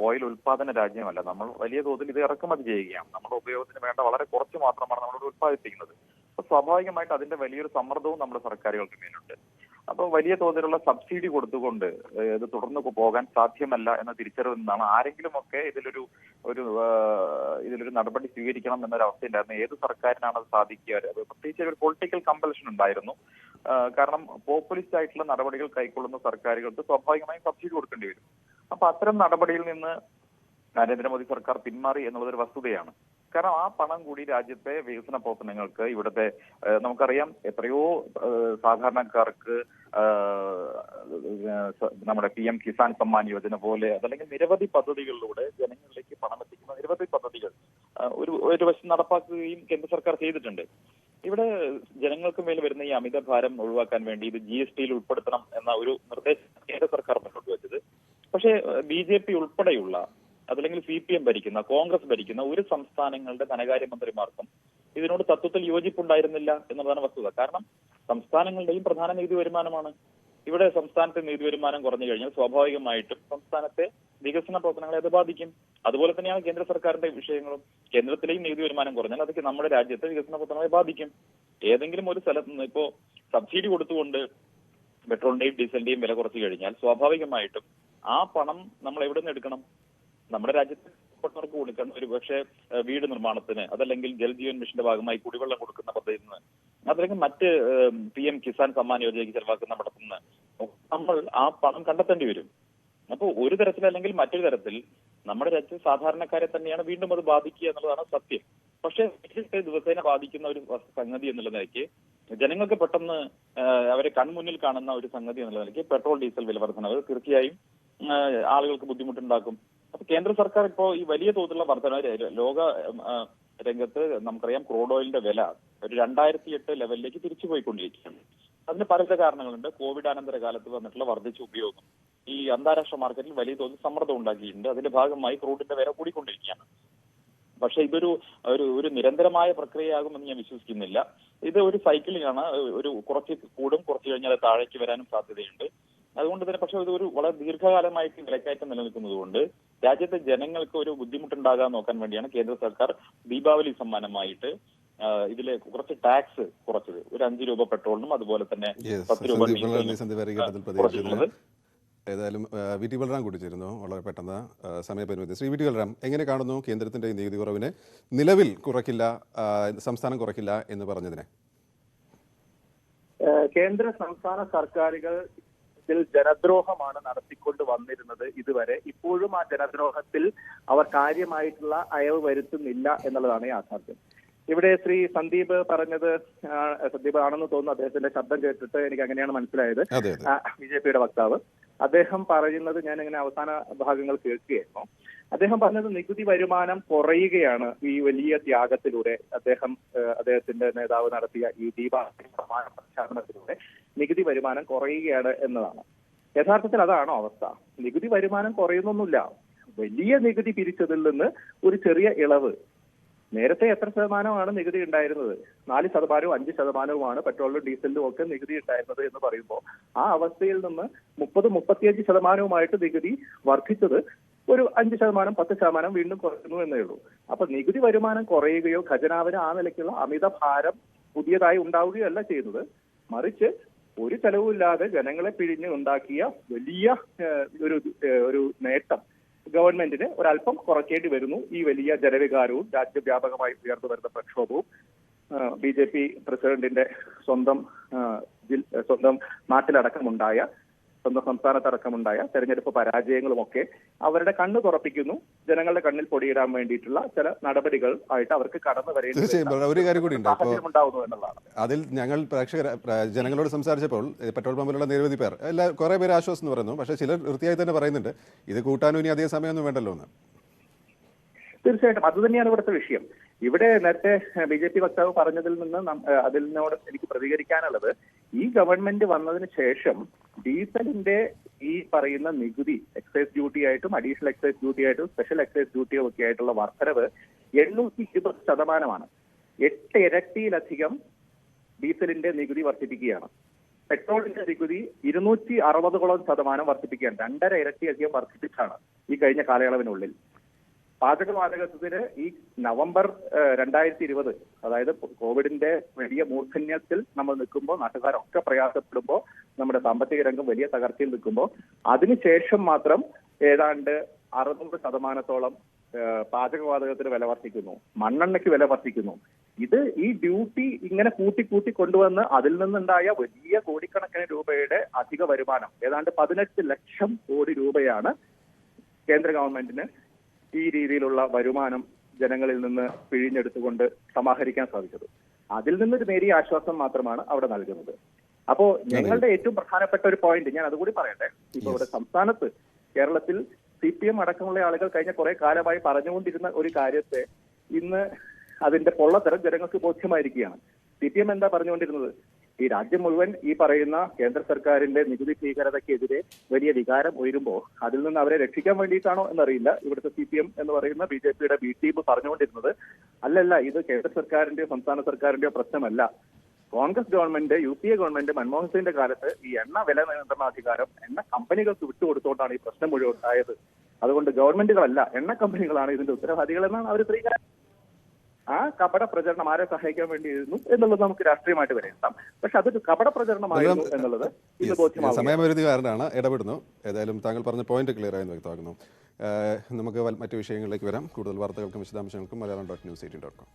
ഓയിൽ ഉൽപാദന രാജ്യമല്ല. നമ്മൾ വലിയ തോതിൽ ഇത് ഇറക്കുമതി ചെയ്യുകയാണ്. നമ്മുടെ ഉപയോഗത്തിന് വേണ്ട വളരെ കുറച്ച് മാത്രമാണ് നമ്മൾ ഉൽപ്പാദിപ്പിക്കുന്നത്. അപ്പൊ സ്വാഭാവികമായിട്ട് അതിന്റെ വലിയൊരു സമ്മർദ്ദവും നമ്മുടെ സർക്കാരുകൾക്ക് മേലുണ്ട്. അപ്പോൾ വലിയ തോതിലുള്ള സബ്സിഡി കൊടുത്തുകൊണ്ട് ഇത് തുടർന്ന് പോകാൻ സാധ്യമല്ല എന്ന തിരിച്ചറിവിൽ നിന്നാണ് ആരെങ്കിലുമൊക്കെ ഇതിലൊരു നടപടി സ്വീകരിക്കണം എന്നൊരവസ്ഥ ഉണ്ടായിരുന്നു. ഏത് സർക്കാരിനാണ് അത് സാധിക്കുക? പ്രത്യേകിച്ച് ഒരു പൊളിറ്റിക്കൽ കമ്പൽഷൻ ഉണ്ടായിരുന്നു. കാരണം പോപ്പുലിസ്റ്റ് ആയിട്ടുള്ള നടപടികൾ കൈക്കൊള്ളുന്ന സർക്കാരുകൾക്ക് സ്വാഭാവികമായും സബ്സിഡി കൊടുക്കേണ്ടി വരും. അപ്പൊ അത്തരം നടപടിയിൽ നിന്ന് നരേന്ദ്രമോദി സർക്കാർ പിന്മാറി എന്നുള്ളതൊരു വസ്തുതയാണ്. കാരണം ആ പണം കൂടി രാജ്യത്തെ വികസന പ്രവർത്തനങ്ങൾക്ക്, ഇവിടുത്തെ നമുക്കറിയാം എത്രയോ സാധാരണക്കാർക്ക് നമ്മുടെ PM കിസാൻ സമ്മാൻ യോജന പോലെ അതല്ലെങ്കിൽ നിരവധി പദ്ധതികളിലൂടെ ജനങ്ങളിലേക്ക് പണം എത്തിക്കുന്ന നിരവധി പദ്ധതികൾ ഒരു വശം നടപ്പാക്കുകയും കേന്ദ്ര സർക്കാർ ചെയ്തിട്ടുണ്ട്. ഇവിടെ ജനങ്ങൾക്ക് മേൽ വരുന്ന ഈ അമിത ഭാരം ഒഴിവാക്കാൻ വേണ്ടി ഇത് GSTയിൽ ഉൾപ്പെടുത്തണം എന്ന ഒരു നിർദ്ദേശം കേന്ദ്ര സർക്കാർ മുന്നോട്ട് വെച്ചത്. പക്ഷേ BJP ഉൾപ്പെടെയുള്ള അതല്ലെങ്കിൽ CPM ഭരിക്കുന്ന, കോൺഗ്രസ് ഭരിക്കുന്ന ഒരു സംസ്ഥാനങ്ങളുടെ ധനകാര്യമന്ത്രിമാർക്കും ഇതിനോട് തത്വത്തിൽ യോജിപ്പുണ്ടായിരുന്നില്ല എന്നുള്ളതാണ് വസ്തുത. കാരണം സംസ്ഥാനങ്ങളുടെയും പ്രധാന നികുതി വരുമാനമാണ്. ഇവിടെ സംസ്ഥാനത്തെ നികുതി വരുമാനം കുറഞ്ഞു കഴിഞ്ഞാൽ സ്വാഭാവികമായിട്ടും സംസ്ഥാനത്തെ വികസന പ്രവർത്തനങ്ങളെ അത് ബാധിക്കും. അതുപോലെ തന്നെയാണ് കേന്ദ്ര സർക്കാരിന്റെ വിഷയങ്ങളും. കേന്ദ്രത്തിലെയും നികുതി വരുമാനം കുറഞ്ഞാൽ അതൊക്കെ നമ്മുടെ രാജ്യത്തെ വികസന പ്രവർത്തനങ്ങളെ ബാധിക്കും. ഏതെങ്കിലും ഒരു സ്ഥലത്ത് നിന്ന് ഇപ്പോ സബ്സിഡി കൊടുത്തുകൊണ്ട് പെട്രോളിന്റെയും ഡീസലിന്റെയും വില കുറച്ചു കഴിഞ്ഞാൽ സ്വാഭാവികമായിട്ടും ആ പണം നമ്മൾ എവിടെ നിന്ന് എടുക്കണം? നമ്മുടെ രാജ്യത്ത് ർക്ക് കൊടുക്കുന്ന ഒരു പക്ഷേ വീട് നിർമ്മാണത്തിന്, അതല്ലെങ്കിൽ ജൽജീവൻ മിഷന്റെ ഭാഗമായി കുടിവെള്ളം കൊടുക്കുന്ന പദ്ധതിയിൽ നിന്ന്, അതല്ലെങ്കിൽ മറ്റ് PM കിസാൻ സമ്മാൻ യോജനയ്ക്ക് ചെലവാക്കുന്ന പണത്തിൽ നിന്ന് നമ്മൾ ആ പണം കണ്ടെത്തേണ്ടി വരും. അപ്പോൾ ഒരു തരത്തിൽ അല്ലെങ്കിൽ മറ്റൊരു തരത്തിൽ നമ്മുടെ രാജ്യത്തെ സാധാരണക്കാരെ തന്നെയാണ് വീണ്ടും അത് ബാധിക്കുക എന്നുള്ളതാണ് സത്യം. പക്ഷേ ദിവസേന ബാധിക്കുന്ന ഒരു സംഗതി എന്നുള്ള നിലയ്ക്ക് ജനങ്ങൾക്ക് പെട്ടെന്ന് അവരെ കൺമുന്നിൽ കാണുന്ന ഒരു സംഗതി എന്നുള്ള നിലയ്ക്ക് പെട്രോൾ, ഡീസൽ വില വർധനവ് തീർച്ചയായും ആളുകൾക്ക് ബുദ്ധിമുട്ടുണ്ടാക്കും. അപ്പൊ കേന്ദ്ര സർക്കാർ ഇപ്പോൾ ഈ വലിയ തോതിലുള്ള വർധന ലോക രംഗത്ത് നമുക്കറിയാം ക്രൂഡ് ഓയിലിന്റെ വില ഒരു 2008 ലെവലിലേക്ക് തിരിച്ചു പോയിക്കൊണ്ടിരിക്കുകയാണ്. അതിന് പല കാരണങ്ങളുണ്ട്. കോവിഡ് അനന്തര കാലത്ത് വന്നിട്ടുള്ള വർദ്ധിച്ച ഉപയോഗം ഈ അന്താരാഷ്ട്ര മാർക്കറ്റിൽ വലിയ തോതിൽ സമ്മർദ്ദം ഉണ്ടാക്കിയിട്ടുണ്ട്. അതിന്റെ ഭാഗമായി ക്രൂഡിന്റെ വില കൂടിക്കൊണ്ടിരിക്കുകയാണ്. പക്ഷെ ഇതൊരു ഒരു നിരന്തരമായ പ്രക്രിയയാകുമെന്ന് ഞാൻ വിശ്വസിക്കുന്നില്ല. ഇത് ഒരു സൈക്കിളിലാണ്. ഒരു കുറച്ച് കൂടും, കുറച്ച് കഴിഞ്ഞാൽ താഴേക്ക് വരാനും സാധ്യതയുണ്ട്. അതുകൊണ്ട് തന്നെ പക്ഷെ ഇതൊരു വളരെ ദീർഘകാലമായിട്ട് വിലക്കയറ്റം നിലനിൽക്കുന്നത് കൊണ്ട് രാജ്യത്തെ ജനങ്ങൾക്ക് ഒരു ബുദ്ധിമുട്ടുണ്ടാകാൻ നോക്കാൻ വേണ്ടിയാണ് കേന്ദ്ര സർക്കാർ ദീപാവലി സമ്മാനമായിട്ട് ഇതിലെ കുറച്ച് ടാക്സ് കുറച്ചത്. ഒരു 5 രൂപ പെട്രോളിനും അതുപോലെ തന്നെ 10 രൂപ കുറച്ചിട്ടുള്ളത്. ഏതായാലും VT ബൽറാം കൂടി ചേരുന്നു വളരെ പെട്ടെന്ന് സമയപരിമിതി. ശ്രീ VT ബൽറാം, എങ്ങനെ കാണുന്നു കേന്ദ്രത്തിന്റെ നികുതി കുറവിനെ? നിലവിൽ കുറയ്ക്കില്ല, സംസ്ഥാനം കുറയ്ക്കില്ല എന്ന് പറഞ്ഞതിനെ? കേന്ദ്ര സംസ്ഥാന സർക്കാരുകൾ ജനദ്രോഹമാണ് നടത്തിക്കൊണ്ട് വന്നിരുന്നത് ഇതുവരെ. ഇപ്പോഴും ആ ജനദ്രോഹത്തിൽ അവർ കാര്യമായിട്ടുള്ള അയവ് വരുത്തുന്നില്ല എന്നുള്ളതാണ് യാഥാർത്ഥ്യം. ഇവിടെ ശ്രീ സന്ദീപ് പറഞ്ഞത് സന്ദീപ് ആണെന്ന് തോന്നുന്നു, അദ്ദേഹത്തിന്റെ ശബ്ദം കേട്ടിട്ട് എനിക്ക് അങ്ങനെയാണ് മനസ്സിലായത്. BJP-യുടെ വക്താവ് അദ്ദേഹം പറയുന്നത് ഞാൻ ഇങ്ങനെ അവസാന ഭാഗങ്ങൾ കേൾക്കുകയായിരുന്നു. അദ്ദേഹം പറഞ്ഞത് നികുതി വരുമാനം കുറയുകയാണ് ഈ വലിയ ത്യാഗത്തിലൂടെ. അദ്ദേഹത്തിന്റെ നേതാവ് നടത്തിയ ഈ ദീപാവലി പ്രമാണ പ്രഖ്യാപനത്തിലൂടെ നികുതി വരുമാനം കുറയുകയാണ് എന്നതാണ്. യഥാർത്ഥത്തിൽ അതാണോ അവസ്ഥ? നികുതി വരുമാനം കുറയുന്നൊന്നുമില്ല. വലിയ നികുതി പിരിച്ചതിൽ നിന്ന് ഒരു ചെറിയ ഇളവ്. നേരത്തെ എത്ര ശതമാനമാണ് നികുതി ഉണ്ടായിരുന്നത്? 4%, 5% പെട്രോളിലും ഡീസലിലും ഒക്കെ നികുതി ഉണ്ടായിരുന്നത് എന്ന് പറയുമ്പോൾ ആ അവസ്ഥയിൽ നിന്ന് 30-35% നികുതി വർദ്ധിച്ചത് ഒരു 5%, 10% വീണ്ടും കുറയ്ക്കുന്നു എന്നേ ഉള്ളൂ. അപ്പൊ നികുതി വരുമാനം കുറയുകയോ ഖജനാവിന് ആ നിലയ്ക്കുള്ള അമിത ഭാരം പുതിയതായി ഉണ്ടാവുകയോ അല്ല ചെയ്യുന്നത്. മറിച്ച് ഒരു ചെലവുമില്ലാതെ ജനങ്ങളെ പിഴിഞ്ഞ് ഉണ്ടാക്കിയ വലിയ ഒരു നേട്ടം ഗവൺമെന്റിന് ഒരല്പം കുറയ്ക്കേണ്ടി വരുന്നു. ഈ വലിയ ജനവികാരവും രാജ്യവ്യാപകമായി ഉയർന്നു വരുന്ന പ്രക്ഷോഭവും BJP പ്രസിഡന്റിന്റെ സ്വന്തം നാട്ടിലടക്കമുണ്ടായ, സ്വന്തം സംസ്ഥാനത്തടക്കമുണ്ടായ തെരഞ്ഞെടുപ്പ് പരാജയങ്ങളുമൊക്കെ അവരുടെ കണ്ണ് തുറപ്പിക്കുന്നു. ജനങ്ങളുടെ കണ്ണിൽ പൊടിയിടാൻ വേണ്ടിയിട്ടുള്ള ചില നടപടികൾ ആയിട്ട് അവർക്ക് കടന്നു തീർച്ചയായും ഒരു കാര്യം കൂടി ഉണ്ട്. ഉണ്ടാവുന്നു എന്നുള്ളതാണ്. അതിൽ ഞങ്ങൾ ജനങ്ങളോട് സംസാരിച്ചപ്പോൾ പെട്രോൾ പമ്പിലുള്ള നിരവധി പേർ കുറെ പേര് ആശ്വാസം എന്ന് പറയുന്നു. പക്ഷേ ചിലർ വൃത്തിയായി തന്നെ പറയുന്നുണ്ട് ഇത് കൂട്ടാനും ഇനി അധികം സമയമൊന്നും വേണ്ടല്ലോ എന്ന്. തീർച്ചയായിട്ടും അത് തന്നെയാണ് ഇവിടുത്തെ വിഷയം. ഇവിടെ നേരത്തെ BJP വക്താവ് പറഞ്ഞതിൽ നിന്ന് അതിനോട് എനിക്ക് പ്രതികരിക്കാനുള്ളത്, ഈ ഗവൺമെന്റ് വന്നതിന് ശേഷം ഡീസലിന്റെ ഈ പറയുന്ന നികുതി എക്സൈസ് ഡ്യൂട്ടി ആയിട്ടും അഡീഷണൽ എക്സൈസ് ഡ്യൂട്ടി ആയിട്ടും സ്പെഷ്യൽ എക്സൈസ് ഡ്യൂട്ടിയും ഒക്കെ ആയിട്ടുള്ള വർധനവ് 820%. 8 ഇരട്ടിയിലധികം ഡീസലിന്റെ നികുതി വർദ്ധിപ്പിക്കുകയാണ്. പെട്രോളിന്റെ നികുതി 260% വർദ്ധിപ്പിക്കുകയാണ്. 2.5 ഇരട്ടിയധികം വർദ്ധിപ്പിച്ചാണ് ഈ കഴിഞ്ഞ കാലയളവിനുള്ളിൽ. പാചകവാതകത്തിന് ഈ നവംബർ 2020, അതായത് കോവിഡിന്റെ വലിയ മൂർധന്യത്തിൽ നമ്മൾ നിൽക്കുമ്പോൾ, നാട്ടുകാരൊക്കെ പ്രയാസപ്പെടുമ്പോൾ, നമ്മുടെ സാമ്പത്തിക രംഗം വലിയ തകർച്ചയിൽ നിൽക്കുമ്പോൾ അതിനുശേഷം മാത്രം ഏതാണ്ട് 600% പാചകവാതകത്തിന് വില വർദ്ധിക്കുന്നു, മണ്ണെണ്ണയ്ക്ക് വില വർദ്ധിക്കുന്നു. ഈ ഡ്യൂട്ടി ഇങ്ങനെ കൂട്ടി കൊണ്ടുവന്ന് അതിൽ നിന്നുണ്ടായ വലിയ കോടിക്കണക്കിന് രൂപയുടെ അധിക വരുമാനം, ഏതാണ്ട് 18 ലക്ഷം കോടി രൂപയാണ് കേന്ദ്ര ഗവൺമെന്റിന് ഈ രീതിയിലുള്ള വരുമാനം ജനങ്ങളിൽ നിന്ന് പിഴിഞ്ഞെടുത്തുകൊണ്ട് സമാഹരിക്കാൻ സാധിച്ചത്. അതിൽ നിന്നൊരു നേരിയ ആശ്വാസം മാത്രമാണ് അവിടെ നൽകുന്നത്. അപ്പോ ഞങ്ങളുടെ ഏറ്റവും പ്രധാനപ്പെട്ട ഒരു പോയിന്റ് ഞാൻ അതുകൂടി പറയട്ടെ. ഇപ്പൊ ഇവിടെ സംസ്ഥാനത്ത് കേരളത്തിൽ CPM അടക്കമുള്ള ആളുകൾ കഴിഞ്ഞ കുറെ കാലമായി പറഞ്ഞുകൊണ്ടിരുന്ന ഒരു കാര്യത്തെ ഇന്ന് അതിന്റെ പൊള്ളത്തരം ജനങ്ങൾക്ക് ബോധ്യമായിരിക്കുകയാണ്. CPM എന്താ പറഞ്ഞുകൊണ്ടിരുന്നത്? ഈ രാജ്യം മുഴുവൻ ഈ പറയുന്ന കേന്ദ്ര സർക്കാരിന്റെ നികുതി ഭീകരതയ്ക്കെതിരെ വലിയ വികാരം ഉയരുമ്പോൾ അതിൽ നിന്ന് അവരെ രക്ഷിക്കാൻ വേണ്ടിയിട്ടാണോ എന്നറിയില്ല ഇവിടുത്തെ CPM എന്ന് പറയുന്ന BJP-യുടെ B ടീം പറഞ്ഞുകൊണ്ടിരുന്നത്. അല്ലല്ല, ഇത് കേന്ദ്ര സർക്കാരിന്റെയോ സംസ്ഥാന സർക്കാരിന്റെയോ പ്രശ്നമല്ല. Congress government, UPA government, Manmohan സിംഗിന്റെ കാലത്ത് ഈ എണ്ണ വില നിയന്ത്രണാധികാരം എണ്ണ കമ്പനികൾക്ക് വിട്ടുകൊടുത്തുകൊണ്ടാണ് ഈ പ്രശ്നം മുഴുവൻ ഉണ്ടായത്. അതുകൊണ്ട് ഗവൺമെന്റുകളല്ല, എണ്ണ കമ്പനികളാണ് ഇതിന്റെ ഉത്തരവാദികളെന്നാണ് അവർ സ്ത്രീകാരം. ആ കപട പ്രചരണം ആരെ സഹായിക്കാൻ വേണ്ടിയിരുന്നു എന്നുള്ളത് നമുക്ക് രാഷ്ട്രീയമായിട്ട് വിലയിരുത്താം. പക്ഷെ അതൊരു കപട പ്രചരണമായിരുന്നു എന്നുള്ളത് ഇത് ബോധ്യമാകും. സമയപരിധി കാരണമാണ് ഇടപെടുന്നു. ഏതായാലും താങ്കൾ പറഞ്ഞ പോയിന്റ് ക്ലിയർ ആയെന്ന് വ്യക്തമാക്കുന്നു. നമുക്ക് മറ്റു വിഷയങ്ങളിലേക്ക് വരാം. കൂടുതൽ വാർത്തകൾക്കും വിശദാംശങ്ങൾക്കും malayalam.news18.com.